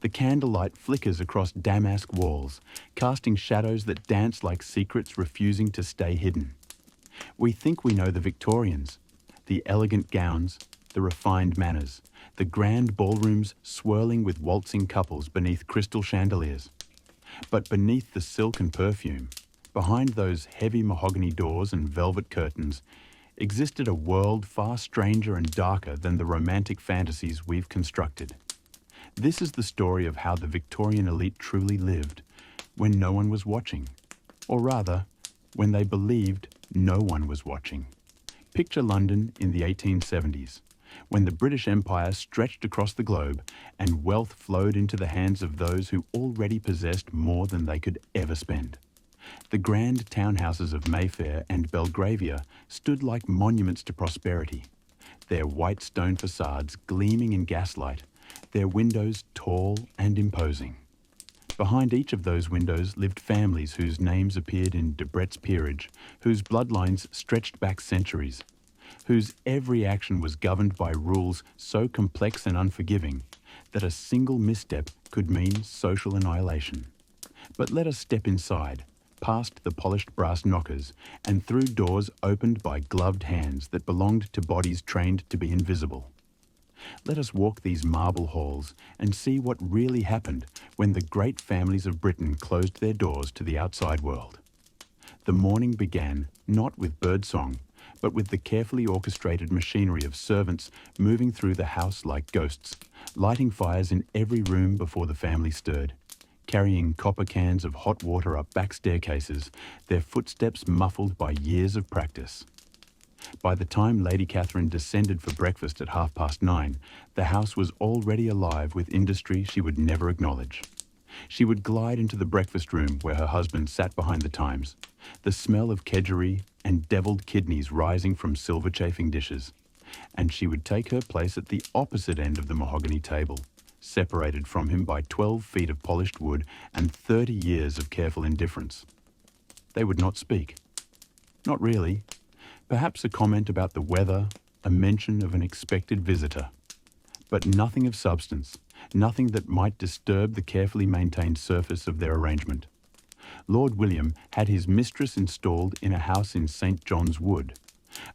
The candlelight flickers across damask walls, casting shadows that dance like secrets refusing to stay hidden. We think we know the Victorians, the elegant gowns, the refined manners, the grand ballrooms swirling with waltzing couples beneath crystal chandeliers. But beneath the silk and perfume, behind those heavy mahogany doors and velvet curtains, existed a world far stranger and darker than the romantic fantasies we've constructed. This is the story of how the Victorian elite truly lived, when no one was watching, or rather, when they believed no one was watching. Picture London in the 1870s, when the British Empire stretched across the globe and wealth flowed into the hands of those who already possessed more than they could ever spend. The grand townhouses of Mayfair and Belgravia stood like monuments to prosperity, their white stone facades gleaming in gaslight, their windows tall and imposing. Behind each of those windows lived families whose names appeared in Debrett's peerage, whose bloodlines stretched back centuries, whose every action was governed by rules so complex and unforgiving that a single misstep could mean social annihilation. But let us step inside, past the polished brass knockers and through doors opened by gloved hands that belonged to bodies trained to be invisible. Let us walk these marble halls and see what really happened when the great families of Britain closed their doors to the outside world. The morning began not with birdsong, but with the carefully orchestrated machinery of servants moving through the house like ghosts, lighting fires in every room before the family stirred, carrying copper cans of hot water up back staircases, their footsteps muffled by years of practice. By the time Lady Catherine descended for breakfast at 9:30, the house was already alive with industry she would never acknowledge. She would glide into the breakfast room where her husband sat behind the Times, the smell of kedgeree and devilled kidneys rising from silver chafing dishes, and she would take her place at the opposite end of the mahogany table, separated from him by 12 feet of polished wood and 30 years of careful indifference. They would not speak. Not really. Perhaps a comment about the weather, a mention of an expected visitor. But nothing of substance, nothing that might disturb the carefully maintained surface of their arrangement. Lord William had his mistress installed in a house in St. John's Wood,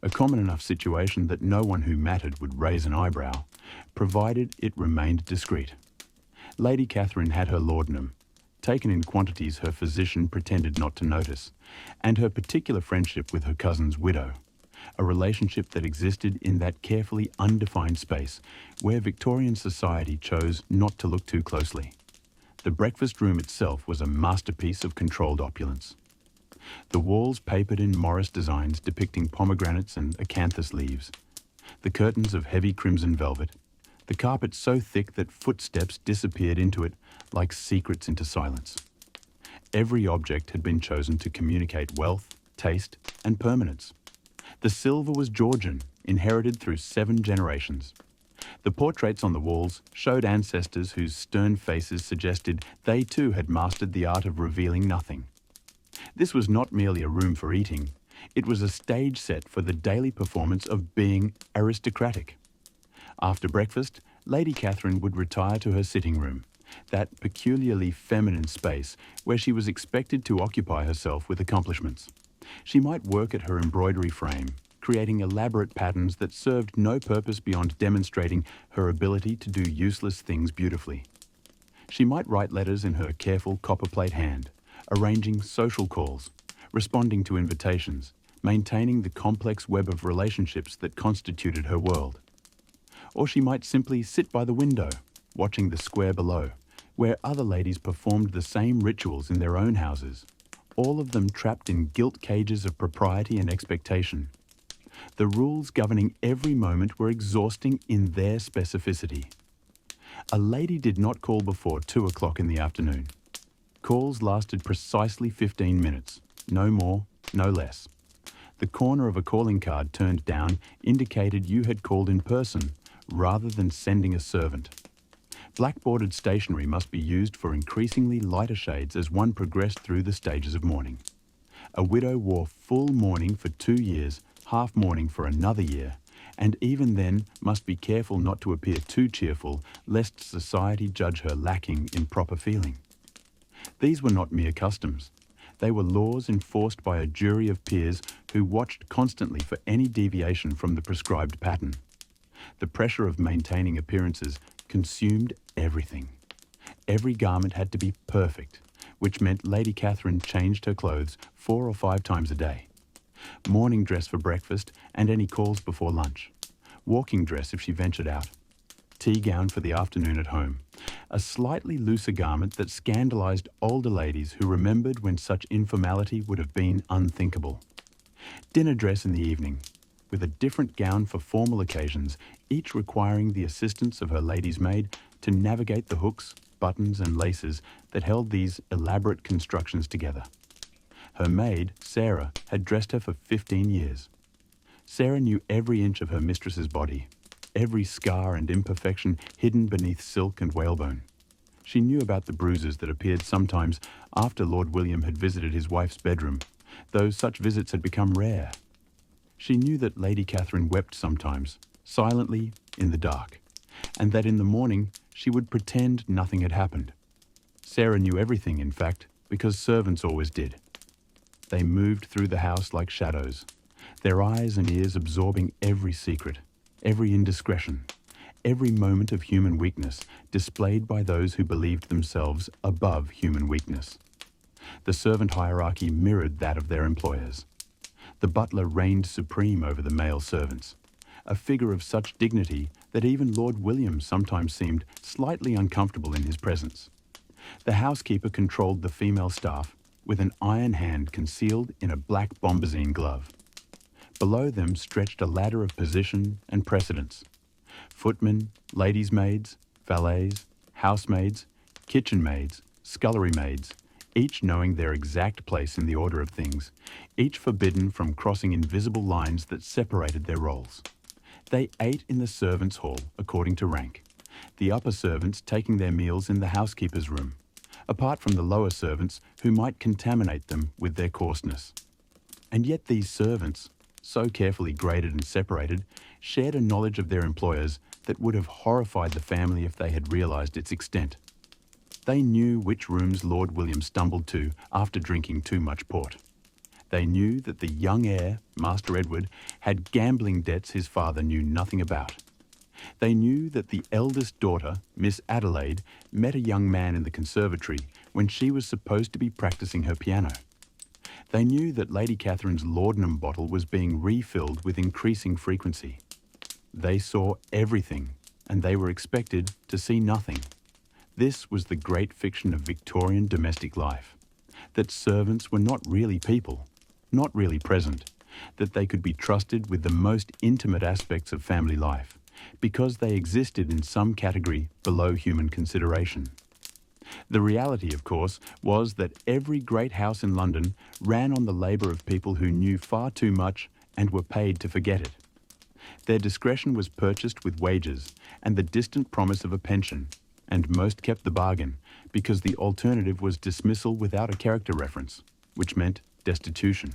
a common enough situation that no one who mattered would raise an eyebrow, provided it remained discreet. Lady Catherine had her laudanum, taken in quantities her physician pretended not to notice, and her particular friendship with her cousin's widow, a relationship that existed in that carefully undefined space where Victorian society chose not to look too closely. The breakfast room itself was a masterpiece of controlled opulence. The walls papered in Morris designs depicting pomegranates and acanthus leaves, the curtains of heavy crimson velvet, the carpet so thick that footsteps disappeared into it like secrets into silence. Every object had been chosen to communicate wealth, taste, and permanence. The silver was Georgian, inherited through 7 generations. The portraits on the walls showed ancestors whose stern faces suggested they too had mastered the art of revealing nothing. This was not merely a room for eating, it was a stage set for the daily performance of being aristocratic. After breakfast, Lady Catherine would retire to her sitting room, that peculiarly feminine space where she was expected to occupy herself with accomplishments. She might work at her embroidery frame, creating elaborate patterns that served no purpose beyond demonstrating her ability to do useless things beautifully. She might write letters in her careful copperplate hand, arranging social calls, responding to invitations, maintaining the complex web of relationships that constituted her world. Or she might simply sit by the window, watching the square below, where other ladies performed the same rituals in their own houses, all of them trapped in gilt cages of propriety and expectation. The rules governing every moment were exhausting in their specificity. A lady did not call before 2 o'clock in the afternoon. Calls lasted precisely 15 minutes, no more, no less. The corner of a calling card turned down indicated you had called in person, rather than sending a servant. Black-bordered stationery must be used for increasingly lighter shades as one progressed through the stages of mourning. A widow wore full mourning for 2 years, half mourning for another year, and even then must be careful not to appear too cheerful, lest society judge her lacking in proper feeling. These were not mere customs. They were laws enforced by a jury of peers who watched constantly for any deviation from the prescribed pattern. The pressure of maintaining appearances consumed everything. Every garment had to be perfect, which meant Lady Catherine changed her clothes 4 or 5 times a day. Morning dress for breakfast and any calls before lunch. Walking dress if she ventured out. Tea gown for the afternoon at home. A slightly looser garment that scandalized older ladies who remembered when such informality would have been unthinkable. Dinner dress in the evening, with a different gown for formal occasions, each requiring the assistance of her lady's maid to navigate the hooks, buttons and laces that held these elaborate constructions together. Her maid, Sarah, had dressed her for 15 years. Sarah knew every inch of her mistress's body, every scar and imperfection hidden beneath silk and whalebone. She knew about the bruises that appeared sometimes after Lord William had visited his wife's bedroom, though such visits had become rare. She knew that Lady Catherine wept sometimes, silently, in the dark, and that in the morning she would pretend nothing had happened. Sarah knew everything, in fact, because servants always did. They moved through the house like shadows, their eyes and ears absorbing every secret, every indiscretion, every moment of human weakness displayed by those who believed themselves above human weakness. The servant hierarchy mirrored that of their employers. The butler reigned supreme over the male servants, a figure of such dignity that even Lord William sometimes seemed slightly uncomfortable in his presence. The housekeeper controlled the female staff with an iron hand concealed in a black bombazine glove. Below them stretched a ladder of position and precedence. Footmen, ladies' maids, valets, housemaids, kitchen maids, scullery maids, each knowing their exact place in the order of things, each forbidden from crossing invisible lines that separated their roles. They ate in the servants' hall according to rank, the upper servants taking their meals in the housekeeper's room, apart from the lower servants who might contaminate them with their coarseness. And yet these servants, so carefully graded and separated, shared a knowledge of their employers that would have horrified the family if they had realized its extent. They knew which rooms Lord William stumbled to after drinking too much port. They knew that the young heir, Master Edward, had gambling debts his father knew nothing about. They knew that the eldest daughter, Miss Adelaide, met a young man in the conservatory when she was supposed to be practicing her piano. They knew that Lady Catherine's laudanum bottle was being refilled with increasing frequency. They saw everything, and they were expected to see nothing. This was the great fiction of Victorian domestic life, that servants were not really people, not really present, that they could be trusted with the most intimate aspects of family life, because they existed in some category below human consideration. The reality, of course, was that every great house in London ran on the labour of people who knew far too much and were paid to forget it. Their discretion was purchased with wages and the distant promise of a pension, and most kept the bargain because the alternative was dismissal without a character reference, which meant destitution.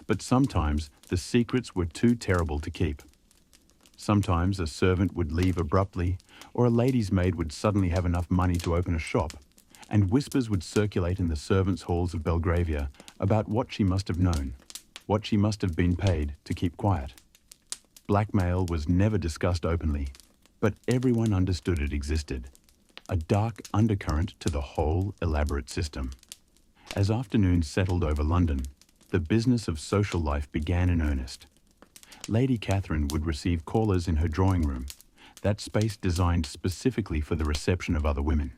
But sometimes the secrets were too terrible to keep. Sometimes a servant would leave abruptly, or a lady's maid would suddenly have enough money to open a shop, and whispers would circulate in the servants' halls of Belgravia about what she must have known, what she must have been paid to keep quiet. Blackmail was never discussed openly, but everyone understood it existed, a dark undercurrent to the whole elaborate system. As afternoons settled over London, the business of social life began in earnest. Lady Catherine would receive callers in her drawing room, that space designed specifically for the reception of other women.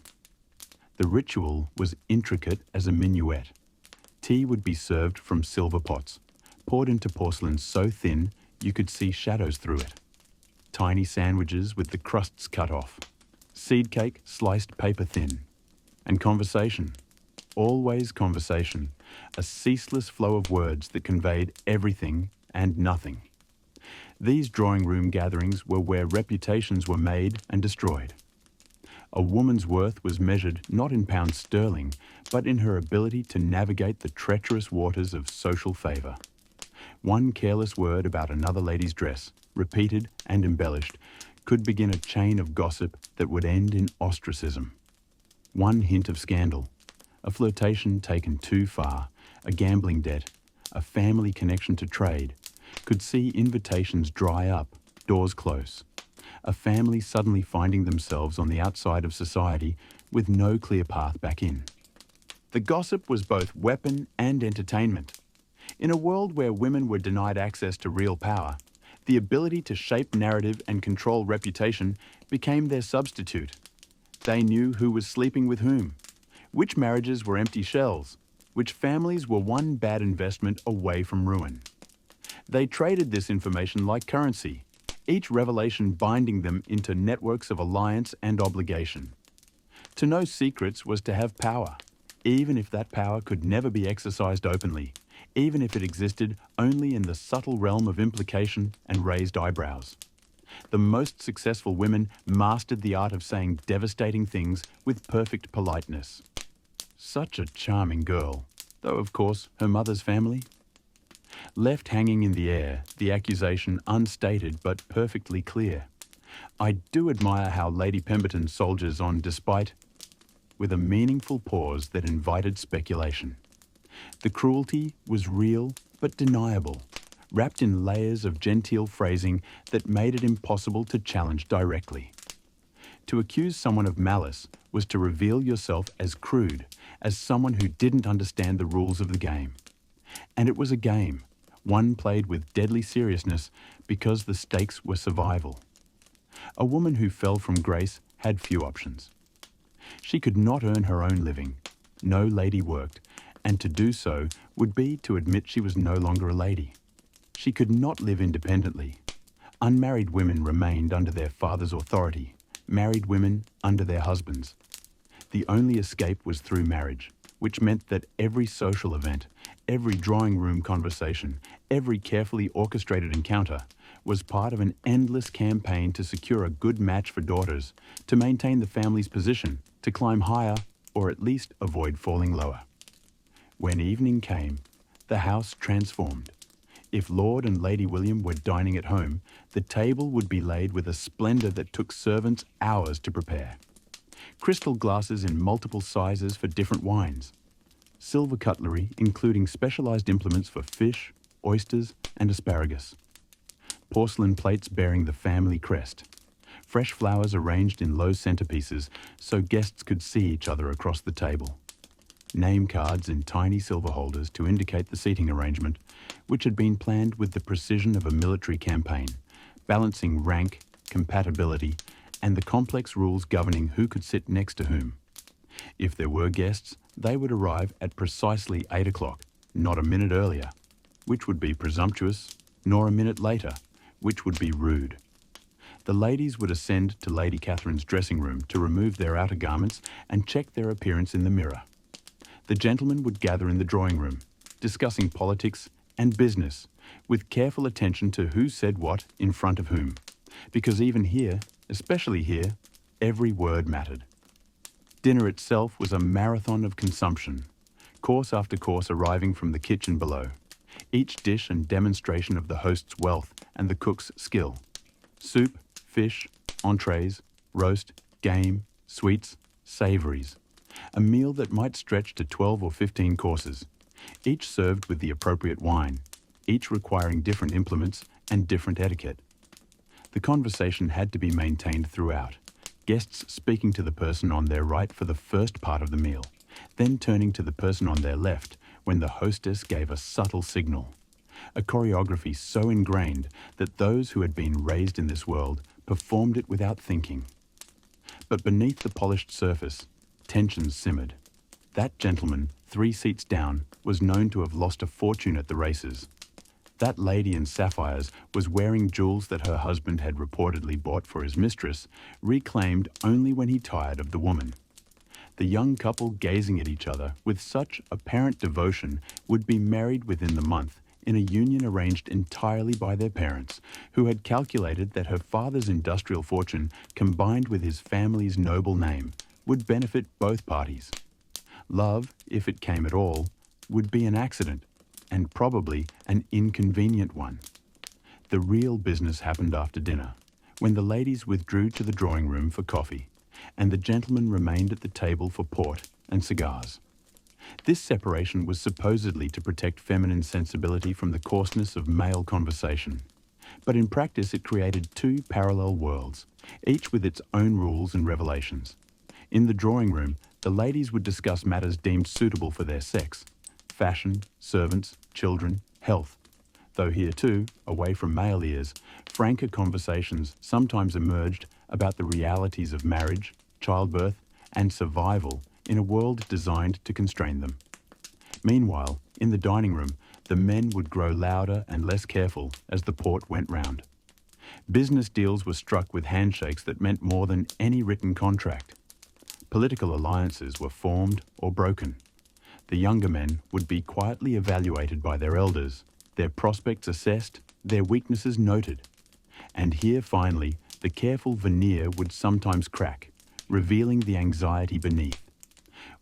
The ritual was intricate as a minuet. Tea would be served from silver pots, poured into porcelain so thin you could see shadows through it. Tiny sandwiches with the crusts cut off. Seed cake sliced paper thin. And conversation. Always conversation. A ceaseless flow of words that conveyed everything and nothing. These drawing room gatherings were where reputations were made and destroyed. A woman's worth was measured not in pounds sterling, but in her ability to navigate the treacherous waters of social favour. One careless word about another lady's dress, repeated and embellished, could begin a chain of gossip that would end in ostracism. One hint of scandal, a flirtation taken too far, a gambling debt, a family connection to trade, could see invitations dry up, doors close. A family suddenly finding themselves on the outside of society with no clear path back in. The gossip was both weapon and entertainment. In a world where women were denied access to real power, the ability to shape narrative and control reputation became their substitute. They knew who was sleeping with whom, which marriages were empty shells, which families were one bad investment away from ruin. They traded this information like currency, each revelation binding them into networks of alliance and obligation. To know secrets was to have power, even if that power could never be exercised openly, even if it existed only in the subtle realm of implication and raised eyebrows. The most successful women mastered the art of saying devastating things with perfect politeness. Such a charming girl, though of course her mother's family. Left hanging in the air, the accusation unstated but perfectly clear. I do admire how Lady Pemberton soldiers on despite, with a meaningful pause that invited speculation. The cruelty was real but deniable, wrapped in layers of genteel phrasing that made it impossible to challenge directly. To accuse someone of malice was to reveal yourself as crude, as someone who didn't understand the rules of the game. And it was a game, one played with deadly seriousness because the stakes were survival. A woman who fell from grace had few options. She could not earn her own living. No lady worked, and to do so would be to admit she was no longer a lady. She could not live independently. Unmarried women remained under their father's authority, married women under their husbands. The only escape was through marriage, which meant that every social event, every drawing room conversation, every carefully orchestrated encounter was part of an endless campaign to secure a good match for daughters, to maintain the family's position, to climb higher, or at least avoid falling lower. When evening came, the house transformed. If Lord and Lady William were dining at home, the table would be laid with a splendour that took servants hours to prepare. Crystal glasses in multiple sizes for different wines. Silver cutlery, including specialised implements for fish, oysters, and asparagus. Porcelain plates bearing the family crest. Fresh flowers arranged in low centerpieces so guests could see each other across the table. Name cards in tiny silver holders to indicate the seating arrangement, which had been planned with the precision of a military campaign, balancing rank, compatibility, and the complex rules governing who could sit next to whom. If there were guests, they would arrive at precisely 8 o'clock, not a minute earlier, which would be presumptuous, nor a minute later, which would be rude. The ladies would ascend to Lady Catherine's dressing room to remove their outer garments and check their appearance in the mirror. The gentlemen would gather in the drawing room, discussing politics and business, with careful attention to who said what in front of whom, because even here, especially here, every word mattered. Dinner itself was a marathon of consumption, course after course arriving from the kitchen below, each dish and demonstration of the host's wealth and the cook's skill. Soup, fish, entrees, roast, game, sweets, savouries. A meal that might stretch to 12 or 15 courses, each served with the appropriate wine, each requiring different implements and different etiquette. The conversation had to be maintained throughout, guests speaking to the person on their right for the first part of the meal, then turning to the person on their left when the hostess gave a subtle signal. A choreography so ingrained that those who had been raised in this world performed it without thinking. But beneath the polished surface, tensions simmered. That gentleman, 3 seats down, was known to have lost a fortune at the races. That lady in sapphires was wearing jewels that her husband had reportedly bought for his mistress, reclaimed only when he tired of the woman. The young couple gazing at each other with such apparent devotion would be married within the month in a union arranged entirely by their parents, who had calculated that her father's industrial fortune, combined with his family's noble name, would benefit both parties. Love, if it came at all, would be an accident, and probably an inconvenient one. The real business happened after dinner, when the ladies withdrew to the drawing room for coffee, and the gentlemen remained at the table for port and cigars. This separation was supposedly to protect feminine sensibility from the coarseness of male conversation. But in practice it created two parallel worlds, each with its own rules and revelations. In the drawing room, the ladies would discuss matters deemed suitable for their sex: fashion, servants, children, health. Though here too, away from male ears, franker conversations sometimes emerged about the realities of marriage, childbirth, and survival in a world designed to constrain them. Meanwhile, in the dining room, the men would grow louder and less careful as the port went round. Business deals were struck with handshakes that meant more than any written contract. Political alliances were formed or broken. The younger men would be quietly evaluated by their elders, their prospects assessed, their weaknesses noted. And here finally, the careful veneer would sometimes crack, revealing the anxiety beneath.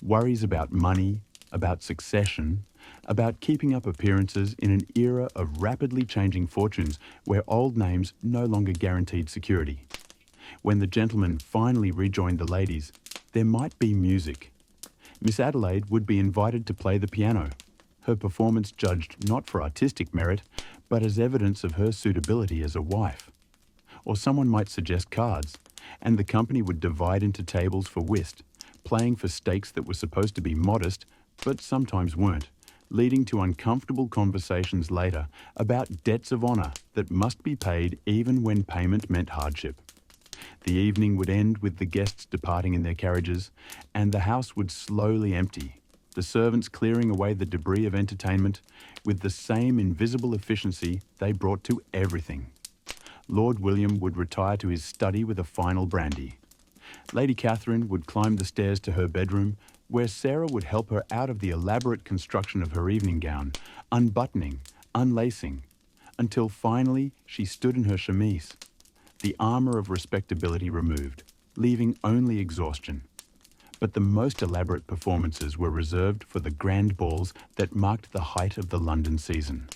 Worries about money, about succession, about keeping up appearances in an era of rapidly changing fortunes where old names no longer guaranteed security. When the gentlemen finally rejoined the ladies, there might be music. Miss Adelaide would be invited to play the piano, her performance judged not for artistic merit, but as evidence of her suitability as a wife. Or someone might suggest cards, and the company would divide into tables for whist, playing for stakes that were supposed to be modest, but sometimes weren't, leading to uncomfortable conversations later about debts of honour that must be paid even when payment meant hardship. The evening would end with the guests departing in their carriages, and the house would slowly empty, the servants clearing away the debris of entertainment with the same invisible efficiency they brought to everything. Lord William would retire to his study with a final brandy. Lady Catherine would climb the stairs to her bedroom, where Sarah would help her out of the elaborate construction of her evening gown, unbuttoning, unlacing, until finally she stood in her chemise, the armour of respectability removed, leaving only exhaustion. But the most elaborate performances were reserved for the grand balls that marked the height of the London season.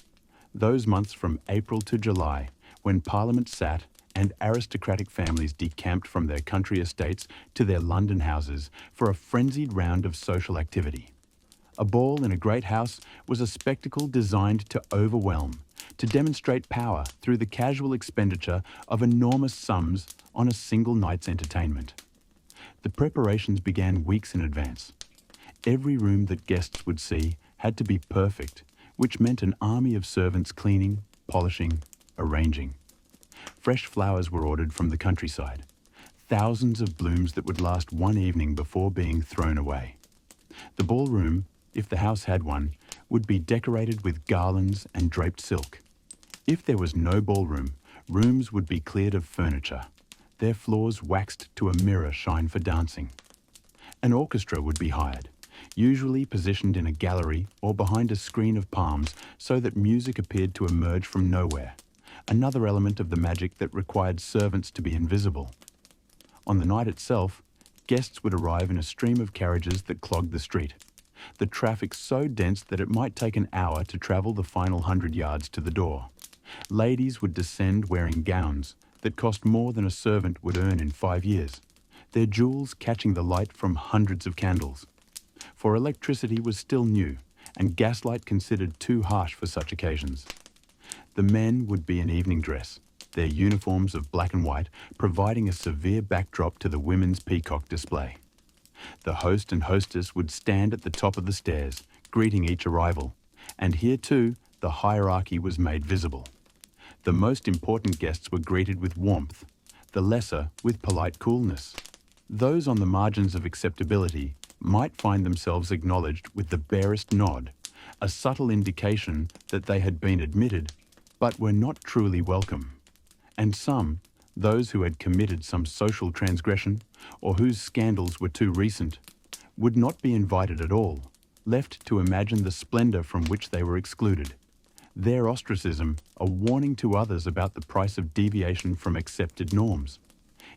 Those months from April to July, when Parliament sat and aristocratic families decamped from their country estates to their London houses for a frenzied round of social activity. A ball in a great house was a spectacle designed to overwhelm, to demonstrate power through the casual expenditure of enormous sums on a single night's entertainment. The preparations began weeks in advance. Every room that guests would see had to be perfect, which meant an army of servants cleaning, polishing, arranging. Fresh flowers were ordered from the countryside, thousands of blooms that would last one evening before being thrown away. The ballroom, if the house had one, would be decorated with garlands and draped silk. If there was no ballroom, rooms would be cleared of furniture, their floors waxed to a mirror shine for dancing. An orchestra would be hired, usually positioned in a gallery or behind a screen of palms so that music appeared to emerge from nowhere, another element of the magic that required servants to be invisible. On the night itself, guests would arrive in a stream of carriages that clogged the street, the traffic so dense that it might take an hour to travel the final 100 yards to the door. Ladies would descend wearing gowns that cost more than a servant would earn in 5 years, their jewels catching the light from hundreds of candles. For electricity was still new, and gaslight considered too harsh for such occasions. The men would be in evening dress, their uniforms of black and white providing a severe backdrop to the women's peacock display. The host and hostess would stand at the top of the stairs, greeting each arrival, and here too the hierarchy was made visible. The most important guests were greeted with warmth, the lesser with polite coolness. Those on the margins of acceptability might find themselves acknowledged with the barest nod, a subtle indication that they had been admitted but were not truly welcome. And some, those who had committed some social transgression or whose scandals were too recent, would not be invited at all, left to imagine the splendour from which they were excluded. Their ostracism a warning to others about the price of deviation from accepted norms.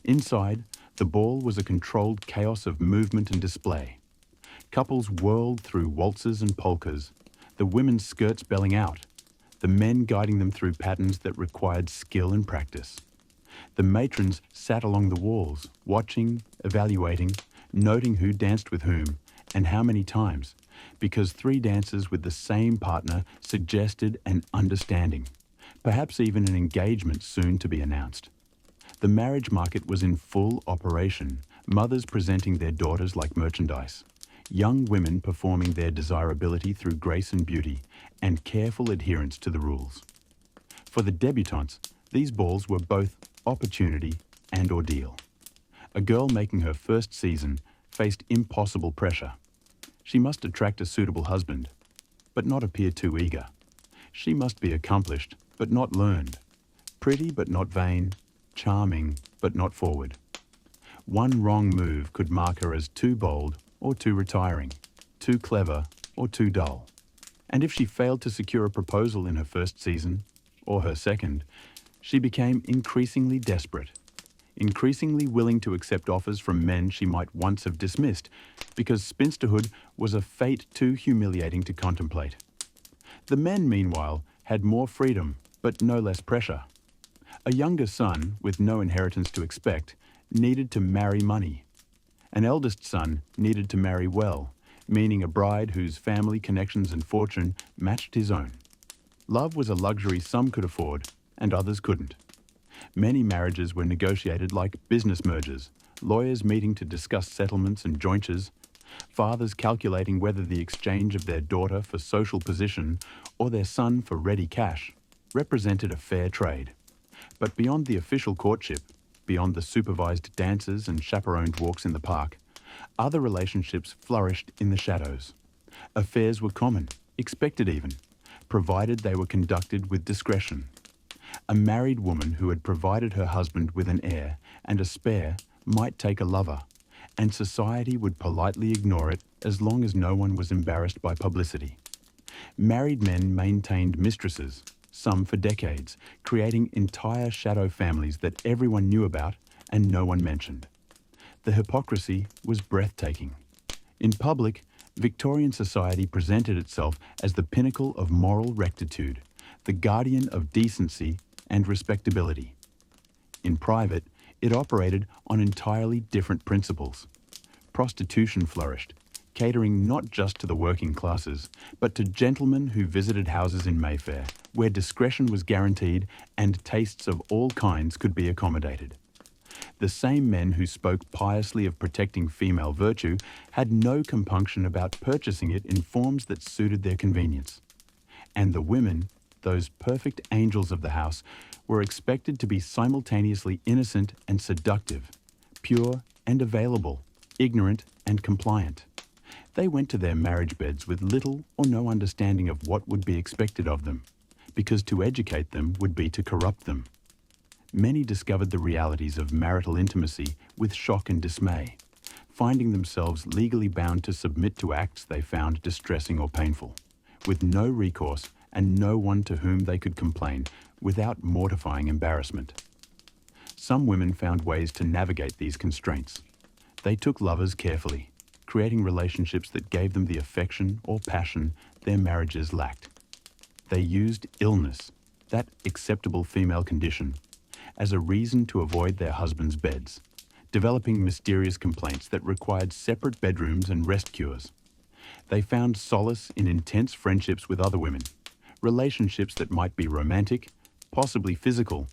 Inside, the ball was a controlled chaos of movement and display. Couples whirled through waltzes and polkas, the women's skirts belling out, the men guiding them through patterns that required skill and practice. The matrons sat along the walls, watching, evaluating, noting who danced with whom and how many times, because 3 dances with the same partner suggested an understanding, perhaps even an engagement soon to be announced. The marriage market was in full operation, mothers presenting their daughters like merchandise, young women performing their desirability through grace and beauty, and careful adherence to the rules. For the debutantes, these balls were both opportunity and ordeal. A girl making her first season faced impossible pressure. She must attract a suitable husband, but not appear too eager. She must be accomplished, but not learned, pretty but not vain, charming but not forward. One wrong move could mark her as too bold or too retiring, too clever or too dull. And if she failed to secure a proposal in her first season, or her second, she became increasingly desperate, increasingly willing to accept offers from men she might once have dismissed, because spinsterhood was a fate too humiliating to contemplate. The men, meanwhile, had more freedom, but no less pressure. A younger son, with no inheritance to expect, needed to marry money. An eldest son needed to marry well, meaning a bride whose family connections and fortune matched his own. Love was a luxury some could afford, and others couldn't. Many marriages were negotiated like business mergers, lawyers meeting to discuss settlements and jointures, fathers calculating whether the exchange of their daughter for social position or their son for ready cash represented a fair trade. But beyond the official courtship, beyond the supervised dances and chaperoned walks in the park, other relationships flourished in the shadows. Affairs were common, expected even, provided they were conducted with discretion. A married woman who had provided her husband with an heir and a spare might take a lover, and society would politely ignore it as long as no one was embarrassed by publicity. Married men maintained mistresses, some for decades, creating entire shadow families that everyone knew about and no one mentioned. The hypocrisy was breathtaking. In public, Victorian society presented itself as the pinnacle of moral rectitude, the guardian of decency and respectability. In private, it operated on entirely different principles. Prostitution flourished, catering not just to the working classes, but to gentlemen who visited houses in Mayfair, where discretion was guaranteed and tastes of all kinds could be accommodated. The same men who spoke piously of protecting female virtue had no compunction about purchasing it in forms that suited their convenience. And the women, those perfect angels of the house, were expected to be simultaneously innocent and seductive, pure and available, ignorant and compliant. They went to their marriage beds with little or no understanding of what would be expected of them, because to educate them would be to corrupt them. Many discovered the realities of marital intimacy with shock and dismay, finding themselves legally bound to submit to acts they found distressing or painful, with no recourse and no one to whom they could complain without mortifying embarrassment. Some women found ways to navigate these constraints. They took lovers carefully, creating relationships that gave them the affection or passion their marriages lacked. They used illness, that acceptable female condition, as a reason to avoid their husbands' beds, developing mysterious complaints that required separate bedrooms and rest cures. They found solace in intense friendships with other women, relationships that might be romantic, possibly physical,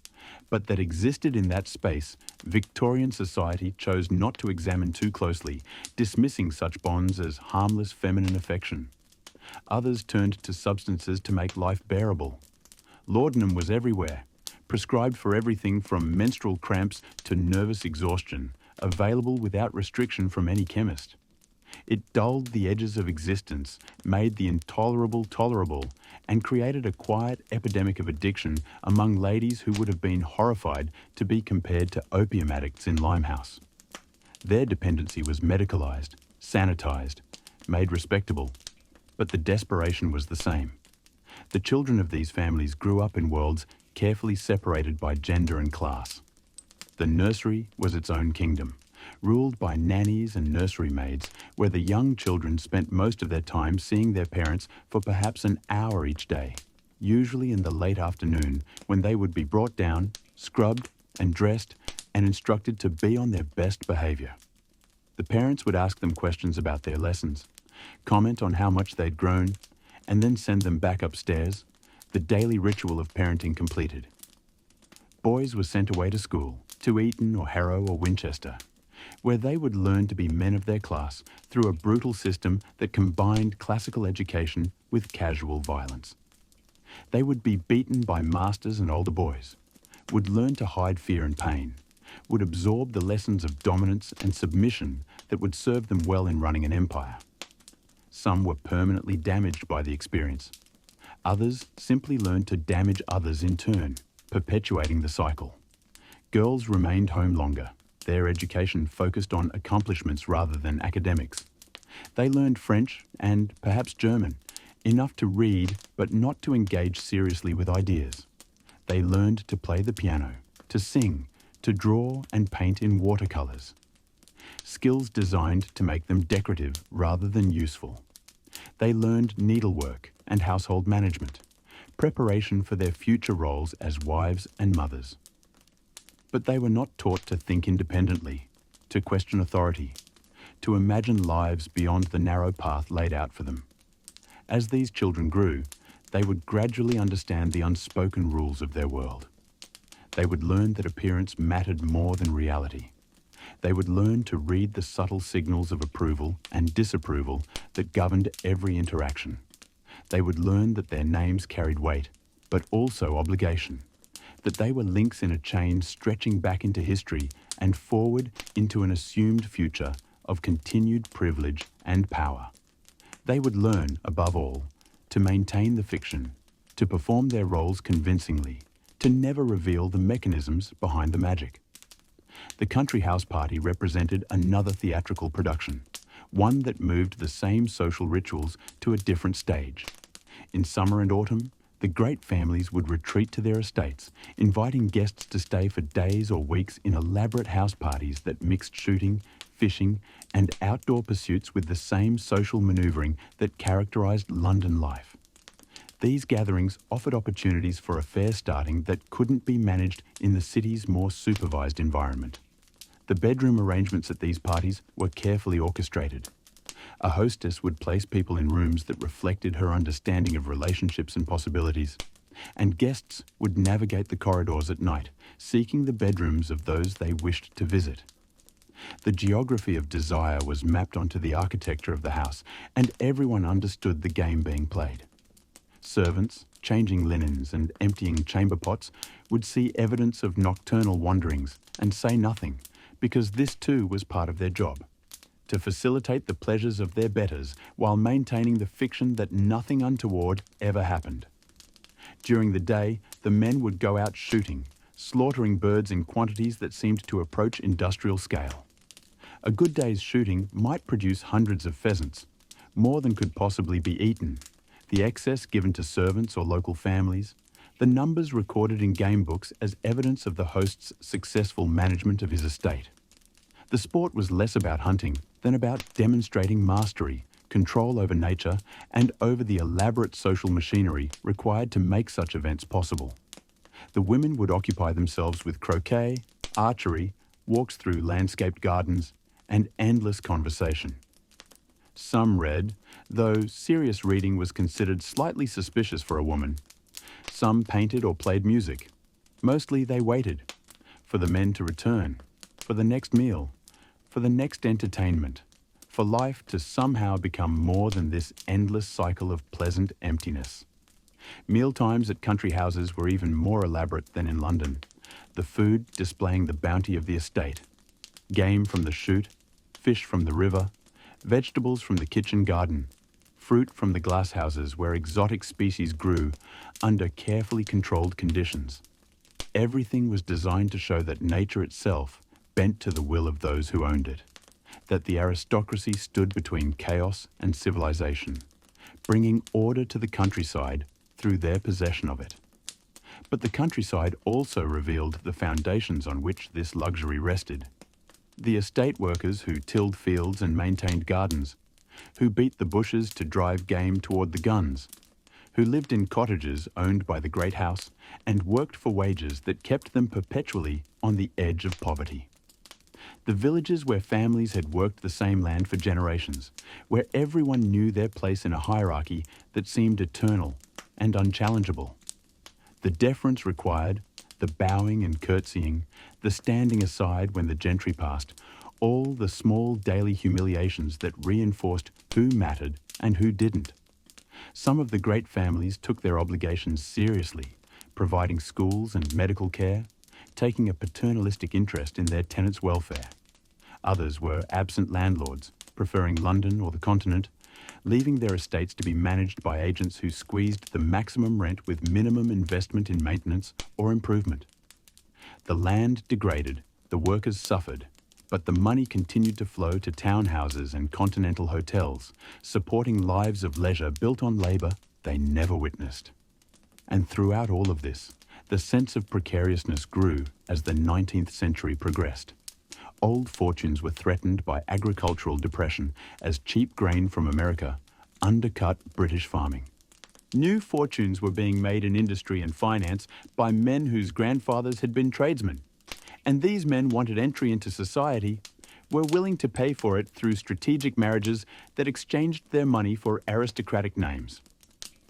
but that existed in that space. Victorian society chose not to examine too closely, dismissing such bonds as harmless feminine affection. Others turned to substances to make life bearable. Laudanum was everywhere, prescribed for everything from menstrual cramps to nervous exhaustion, available without restriction from any chemist. It dulled the edges of existence, made the intolerable tolerable, and created a quiet epidemic of addiction among ladies who would have been horrified to be compared to opium addicts in Limehouse. Their dependency was medicalized, sanitized, made respectable, but the desperation was the same. The children of these families grew up in worlds carefully separated by gender and class. The nursery was its own kingdom, ruled by nannies and nursery maids, where the young children spent most of their time seeing their parents for perhaps an hour each day, usually in the late afternoon, when they would be brought down, scrubbed and dressed, and instructed to be on their best behaviour. The parents would ask them questions about their lessons, comment on how much they'd grown, and then send them back upstairs, the daily ritual of parenting completed. Boys were sent away to school, to Eton or Harrow or Winchester, where they would learn to be men of their class through a brutal system that combined classical education with casual violence. They would be beaten by masters and older boys, would learn to hide fear and pain, would absorb the lessons of dominance and submission that would serve them well in running an empire. Some were permanently damaged by the experience. Others simply learned to damage others in turn, perpetuating the cycle. Girls remained home longer. Their education focused on accomplishments rather than academics. They learned French and perhaps German, enough to read but not to engage seriously with ideas. They learned to play the piano, to sing, to draw and paint in watercolours. Skills designed to make them decorative rather than useful. They learned needlework and household management, preparation for their future roles as wives and mothers. But they were not taught to think independently, to question authority, to imagine lives beyond the narrow path laid out for them. As these children grew, they would gradually understand the unspoken rules of their world. They would learn that appearance mattered more than reality. They would learn to read the subtle signals of approval and disapproval that governed every interaction. They would learn that their names carried weight, but also obligation, that they were links in a chain stretching back into history and forward into an assumed future of continued privilege and power. They would learn, above all, to maintain the fiction, to perform their roles convincingly, to never reveal the mechanisms behind the magic. The country house party represented another theatrical production, one that moved the same social rituals to a different stage. In summer and autumn, the great families would retreat to their estates, inviting guests to stay for days or weeks in elaborate house parties that mixed shooting, fishing, and outdoor pursuits with the same social manoeuvring that characterised London life. These gatherings offered opportunities for affair starting that couldn't be managed in the city's more supervised environment. The bedroom arrangements at these parties were carefully orchestrated. A hostess would place people in rooms that reflected her understanding of relationships and possibilities, and guests would navigate the corridors at night, seeking the bedrooms of those they wished to visit. The geography of desire was mapped onto the architecture of the house, and everyone understood the game being played. Servants, changing linens and emptying chamber pots, would see evidence of nocturnal wanderings and say nothing, because this too was part of their job, to facilitate the pleasures of their betters while maintaining the fiction that nothing untoward ever happened. During the day, the men would go out shooting, slaughtering birds in quantities that seemed to approach industrial scale. A good day's shooting might produce hundreds of pheasants, more than could possibly be eaten. The excess given to servants or local families, the numbers recorded in game books as evidence of the host's successful management of his estate. The sport was less about hunting than about demonstrating mastery, control over nature, and over the elaborate social machinery required to make such events possible. The women would occupy themselves with croquet, archery, walks through landscaped gardens, and endless conversation. Some read, though serious reading was considered slightly suspicious for a woman. Some painted or played music. Mostly they waited for the men to return, for the next meal, for the next entertainment, for life to somehow become more than this endless cycle of pleasant emptiness. Mealtimes at country houses were even more elaborate than in London, the food displaying the bounty of the estate. Game from the shoot, fish from the river, vegetables from the kitchen garden, fruit from the glasshouses where exotic species grew under carefully controlled conditions. Everything was designed to show that nature itself bent to the will of those who owned it, that the aristocracy stood between chaos and civilization, bringing order to the countryside through their possession of it. But the countryside also revealed the foundations on which this luxury rested. The estate workers who tilled fields and maintained gardens, who beat the bushes to drive game toward the guns, who lived in cottages owned by the great house and worked for wages that kept them perpetually on the edge of poverty. The villages where families had worked the same land for generations, where everyone knew their place in a hierarchy that seemed eternal and unchallengeable. The deference required, the bowing and curtsying, the standing aside when the gentry passed, all the small daily humiliations that reinforced who mattered and who didn't. Some of the great families took their obligations seriously, providing schools and medical care, taking a paternalistic interest in their tenants' welfare. Others were absent landlords, preferring London or the continent, leaving their estates to be managed by agents who squeezed the maximum rent with minimum investment in maintenance or improvement. The land degraded, the workers suffered, but the money continued to flow to townhouses and continental hotels, supporting lives of leisure built on labour they never witnessed. And throughout all of this, the sense of precariousness grew as the 19th century progressed. Old fortunes were threatened by agricultural depression as cheap grain from America undercut British farming. New fortunes were being made in industry and finance by men whose grandfathers had been tradesmen. And these men wanted entry into society, were willing to pay for it through strategic marriages that exchanged their money for aristocratic names.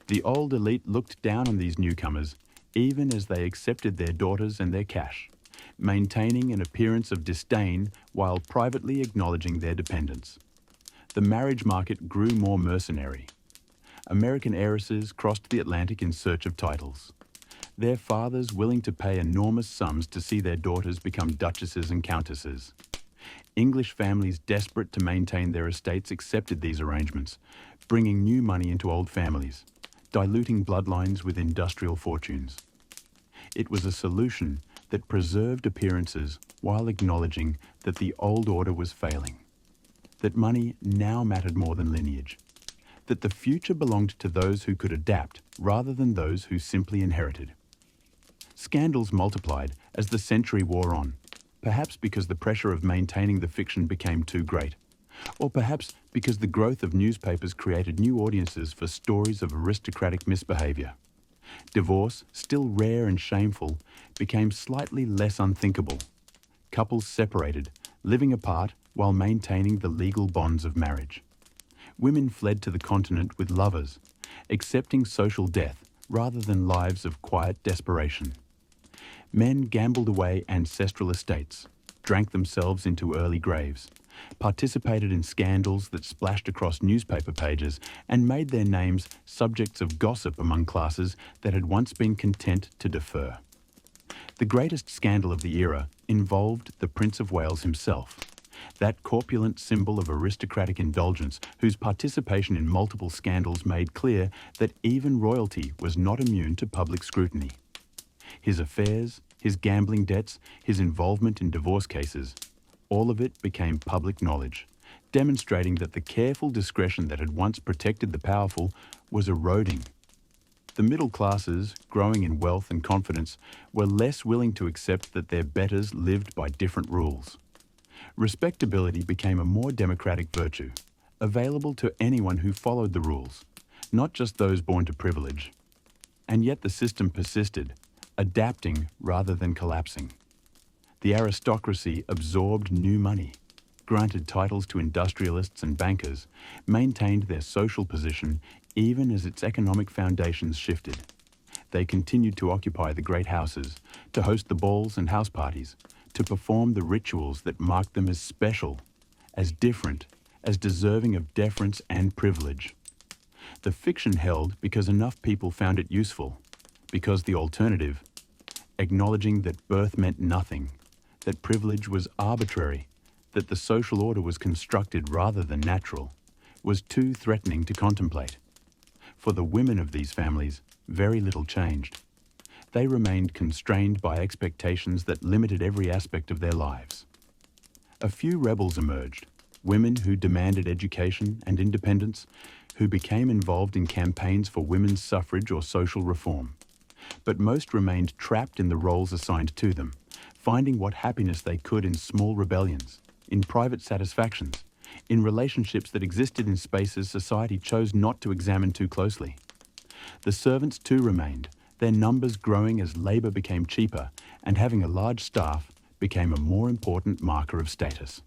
The old elite looked down on these newcomers, even as they accepted their daughters and their cash, maintaining an appearance of disdain while privately acknowledging their dependence. The marriage market grew more mercenary. American heiresses crossed the Atlantic in search of titles. Their fathers willing to pay enormous sums to see their daughters become duchesses and countesses. English families desperate to maintain their estates accepted these arrangements, bringing new money into old families, diluting bloodlines with industrial fortunes. It was a solution that preserved appearances while acknowledging that the old order was failing, that money now mattered more than lineage, that the future belonged to those who could adapt rather than those who simply inherited. Scandals multiplied as the century wore on, perhaps because the pressure of maintaining the fiction became too great, or perhaps because the growth of newspapers created new audiences for stories of aristocratic misbehavior. Divorce, still rare and shameful, became slightly less unthinkable. Couples separated, living apart while maintaining the legal bonds of marriage. Women fled to the continent with lovers, accepting social death rather than lives of quiet desperation. Men gambled away ancestral estates, drank themselves into early graves, participated in scandals that splashed across newspaper pages and made their names subjects of gossip among classes that had once been content to defer. The greatest scandal of the era involved the Prince of Wales himself, that corpulent symbol of aristocratic indulgence whose participation in multiple scandals made clear that even royalty was not immune to public scrutiny. His affairs, his gambling debts, his involvement in divorce cases, all of it became public knowledge, demonstrating that the careful discretion that had once protected the powerful was eroding. The middle classes, growing in wealth and confidence, were less willing to accept that their betters lived by different rules. Respectability became a more democratic virtue, available to anyone who followed the rules, not just those born to privilege. And yet the system persisted, adapting rather than collapsing. The aristocracy absorbed new money, granted titles to industrialists and bankers, maintained their social position even as its economic foundations shifted. They continued to occupy the great houses, to host the balls and house parties, to perform the rituals that marked them as special, as different, as deserving of deference and privilege. The fiction held because enough people found it useful, because the alternative, acknowledging that birth meant nothing, that privilege was arbitrary, that the social order was constructed rather than natural, was too threatening to contemplate. For the women of these families, very little changed. They remained constrained by expectations that limited every aspect of their lives. A few rebels emerged, women who demanded education and independence, who became involved in campaigns for women's suffrage or social reform. But most remained trapped in the roles assigned to them, finding what happiness they could in small rebellions, in private satisfactions, in relationships that existed in spaces society chose not to examine too closely. The servants too remained, their numbers growing as labour became cheaper, and having a large staff became a more important marker of status.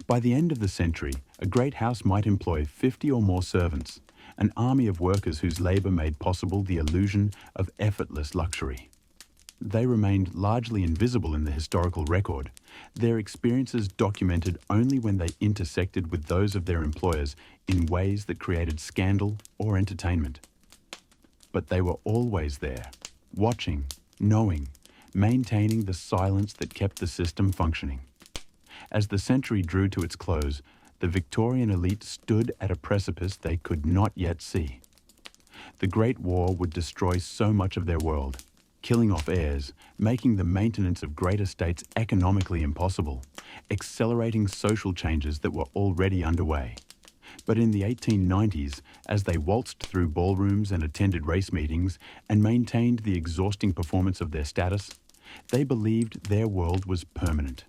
By the end of the century, a great house might employ 50 or more servants, an army of workers whose labour made possible the illusion of effortless luxury. They remained largely invisible in the historical record, their experiences documented only when they intersected with those of their employers in ways that created scandal or entertainment. But they were always there, watching, knowing, maintaining the silence that kept the system functioning. As the century drew to its close, the Victorian elite stood at a precipice they could not yet see. The Great War would destroy so much of their world, killing off heirs, making the maintenance of great estates economically impossible, accelerating social changes that were already underway. But in the 1890s, as they waltzed through ballrooms and attended race meetings and maintained the exhausting performance of their status, they believed their world was permanent,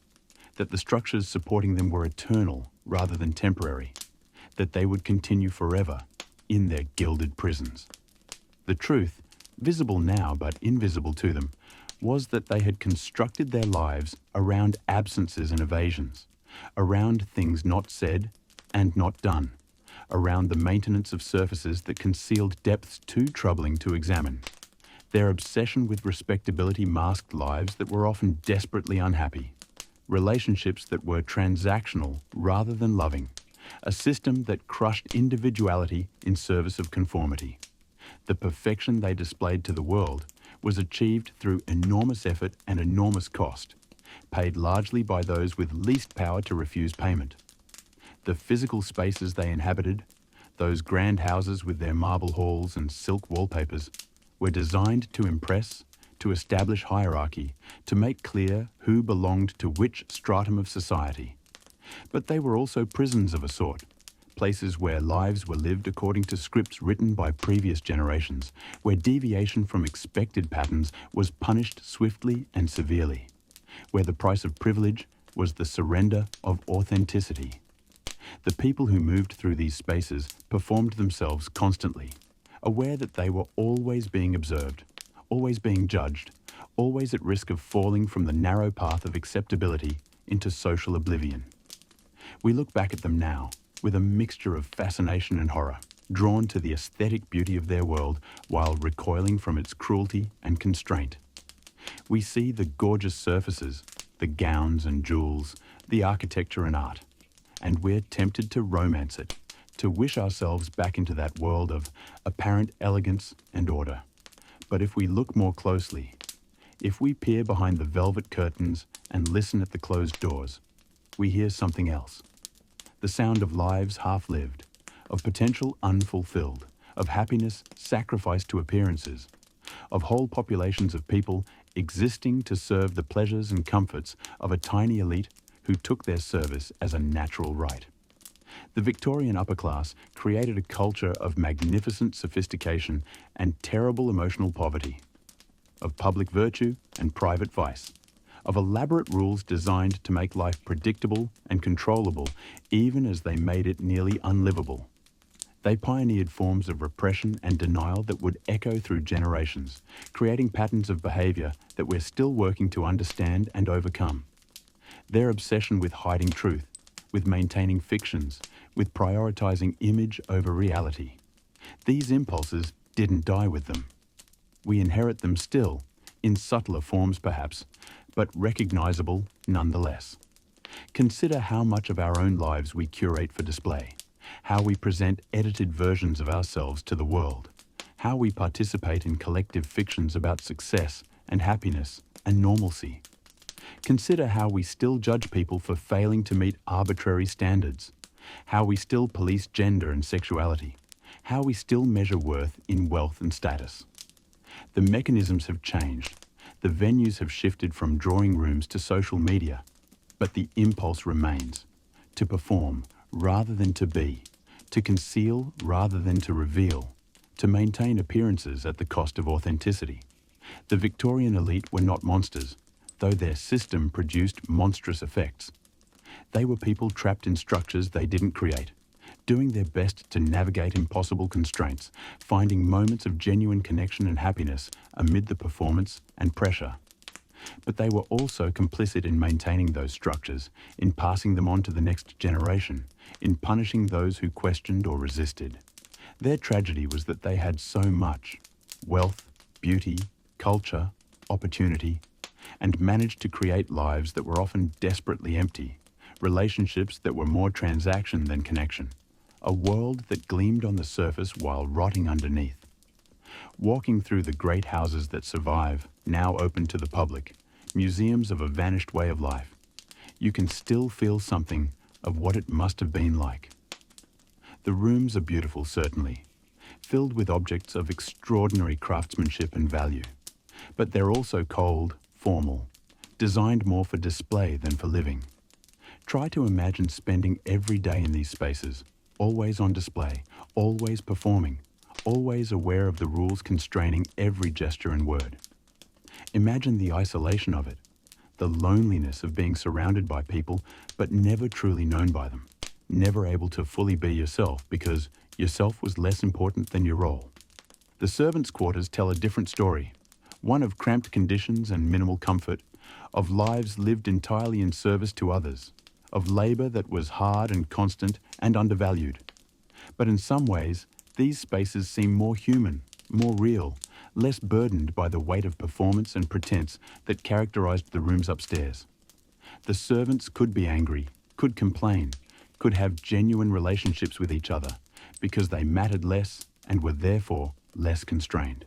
that the structures supporting them were eternal rather than temporary, that they would continue forever in their gilded prisons. The truth, visible now but invisible to them, was that they had constructed their lives around absences and evasions, around things not said and not done, around the maintenance of surfaces that concealed depths too troubling to examine. Their obsession with respectability masked lives that were often desperately unhappy, relationships that were transactional rather than loving, a system that crushed individuality in service of conformity. The perfection they displayed to the world was achieved through enormous effort and enormous cost, paid largely by those with least power to refuse payment. The physical spaces they inhabited, those grand houses with their marble halls and silk wallpapers, were designed to impress, to establish hierarchy, to make clear who belonged to which stratum of society. But they were also prisons of a sort, places where lives were lived according to scripts written by previous generations, where deviation from expected patterns was punished swiftly and severely, where the price of privilege was the surrender of authenticity. The people who moved through these spaces performed themselves constantly, aware that they were always being observed, always being judged, always at risk of falling from the narrow path of acceptability into social oblivion. We look back at them now with a mixture of fascination and horror, drawn to the aesthetic beauty of their world while recoiling from its cruelty and constraint. We see the gorgeous surfaces, the gowns and jewels, the architecture and art, and we're tempted to romance it, to wish ourselves back into that world of apparent elegance and order. But if we look more closely, if we peer behind the velvet curtains and listen at the closed doors, we hear something else. The sound of lives half-lived, of potential unfulfilled, of happiness sacrificed to appearances, of whole populations of people existing to serve the pleasures and comforts of a tiny elite who took their service as a natural right. The Victorian upper class created a culture of magnificent sophistication and terrible emotional poverty, of public virtue and private vice, of elaborate rules designed to make life predictable and controllable, even as they made it nearly unlivable. They pioneered forms of repression and denial that would echo through generations, creating patterns of behaviour that we're still working to understand and overcome. Their obsession with hiding truth, with maintaining fictions, with prioritising image over reality. These impulses didn't die with them. We inherit them still, in subtler forms perhaps, but recognisable nonetheless. Consider how much of our own lives we curate for display, how we present edited versions of ourselves to the world, how we participate in collective fictions about success and happiness and normalcy. Consider how we still judge people for failing to meet arbitrary standards, how we still police gender and sexuality, how we still measure worth in wealth and status. The mechanisms have changed, the venues have shifted from drawing rooms to social media, but the impulse remains, to perform rather than to be, to conceal rather than to reveal, to maintain appearances at the cost of authenticity. The Victorian elite were not monsters, though their system produced monstrous effects. They were people trapped in structures they didn't create, doing their best to navigate impossible constraints, finding moments of genuine connection and happiness amid the performance and pressure. But they were also complicit in maintaining those structures, in passing them on to the next generation, in punishing those who questioned or resisted. Their tragedy was that they had so much: wealth, beauty, culture, opportunity, and managed to create lives that were often desperately empty, relationships that were more transaction than connection, a world that gleamed on the surface while rotting underneath. Walking through the great houses that survive, now open to the public, museums of a vanished way of life, you can still feel something of what it must have been like. The rooms are beautiful, certainly, filled with objects of extraordinary craftsmanship and value, but they're also cold, formal, designed more for display than for living. Try to imagine spending every day in these spaces, always on display, always performing, always aware of the rules constraining every gesture and word. Imagine the isolation of it, the loneliness of being surrounded by people but never truly known by them, never able to fully be yourself because yourself was less important than your role. The servants' quarters tell a different story, one of cramped conditions and minimal comfort, of lives lived entirely in service to others, of labor that was hard and constant and undervalued. But in some ways, these spaces seem more human, more real, less burdened by the weight of performance and pretense that characterized the rooms upstairs. The servants could be angry, could complain, could have genuine relationships with each other, because they mattered less and were therefore less constrained.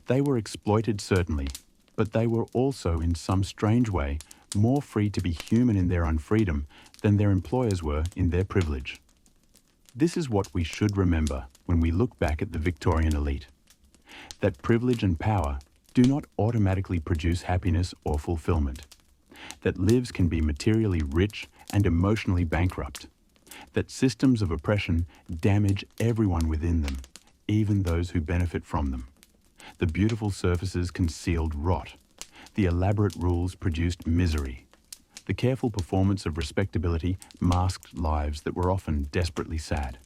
They were exploited, certainly, but they were also, in some strange way, more free to be human in their unfreedom than their employers were in their privilege. This is what we should remember when we look back at the Victorian elite: that privilege and power do not automatically produce happiness or fulfillment, that lives can be materially rich and emotionally bankrupt, that systems of oppression damage everyone within them, even those who benefit from them. The beautiful surfaces concealed rot. The elaborate rules produced misery. The careful performance of respectability masked lives that were often desperately sad.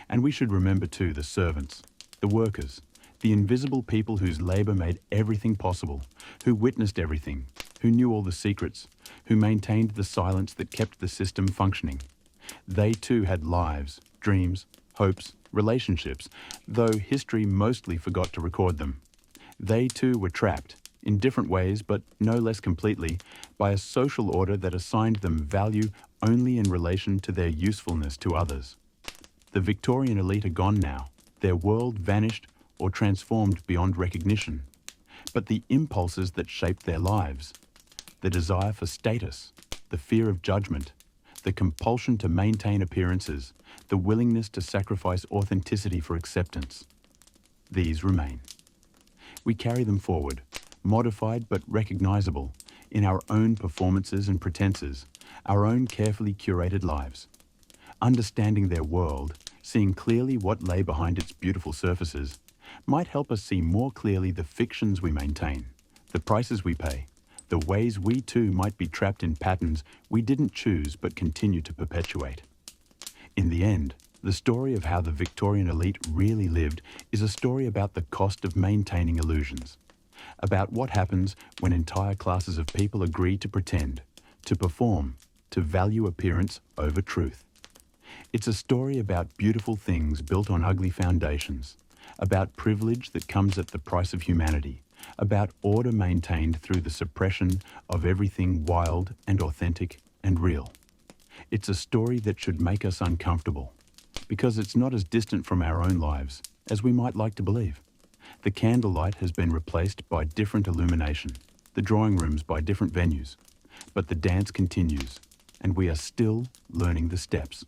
And we should remember too the servants, the workers, the invisible people whose labor made everything possible, who witnessed everything, who knew all the secrets, who maintained the silence that kept the system functioning. They too had lives, dreams, hopes, relationships, though history mostly forgot to record them. They too were trapped, in different ways but no less completely, by a social order that assigned them value only in relation to their usefulness to others. The Victorian elite are gone now, their world vanished or transformed beyond recognition. But the impulses that shaped their lives, the desire for status, the fear of judgment, the compulsion to maintain appearances, the willingness to sacrifice authenticity for acceptance, these remain. We carry them forward, modified but recognizable, in our own performances and pretenses, our own carefully curated lives. Understanding their world, seeing clearly what lay behind its beautiful surfaces, might help us see more clearly the fictions we maintain, the prices we pay, the ways we too might be trapped in patterns we didn't choose but continue to perpetuate. In the end, the story of how the Victorian elite really lived is a story about the cost of maintaining illusions, about what happens when entire classes of people agree to pretend, to perform, to value appearance over truth. It's a story about beautiful things built on ugly foundations, about privilege that comes at the price of humanity, about order maintained through the suppression of everything wild and authentic and real. It's a story that should make us uncomfortable, because it's not as distant from our own lives as we might like to believe. The candlelight has been replaced by different illumination, the drawing rooms by different venues, but the dance continues, and we are still learning the steps.